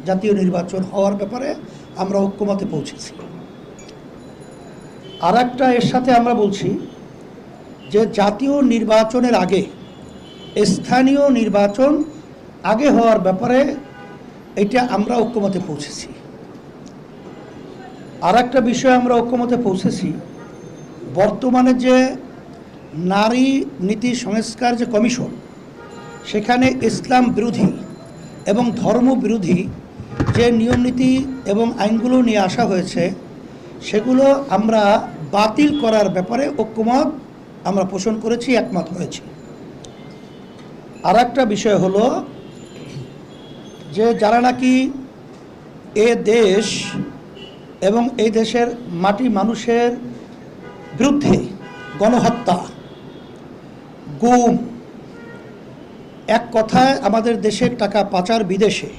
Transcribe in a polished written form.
জাতীয় নির্বাচন হওয়ার ব্যাপারে আমরা ঐক্যমতে পৌঁছেছি। আর একটা এর সাথে আমরা বলছি যে জাতীয় নির্বাচনের আগে স্থানীয় নির্বাচন আগে হওয়ার ব্যাপারে এটা আমরা ঐক্যমতে পৌঁছেছি। আর একটা বিষয় আমরা ঐক্যমতে পৌঁছেছি, বর্তমানে যে নারী নীতি সংস্কার যে কমিশন, সেখানে ইসলাম বিরোধী এবং ধর্ম বিরোধী যে নিয়মনীতি এবং আইনগুলো নিয়ে আসা হয়েছে, সেগুলো আমরা বাতিল করার ব্যাপারে ঐক্যমত আমরা পোষণ করেছি, একমত হয়েছি। আর একটা বিষয় হলো যে যারা নাকি এ দেশ এবং এই দেশের মাটি মানুষের বিরুদ্ধে গণহত্যা, গুম, এক কথায় আমাদের দেশের টাকা পাচার বিদেশে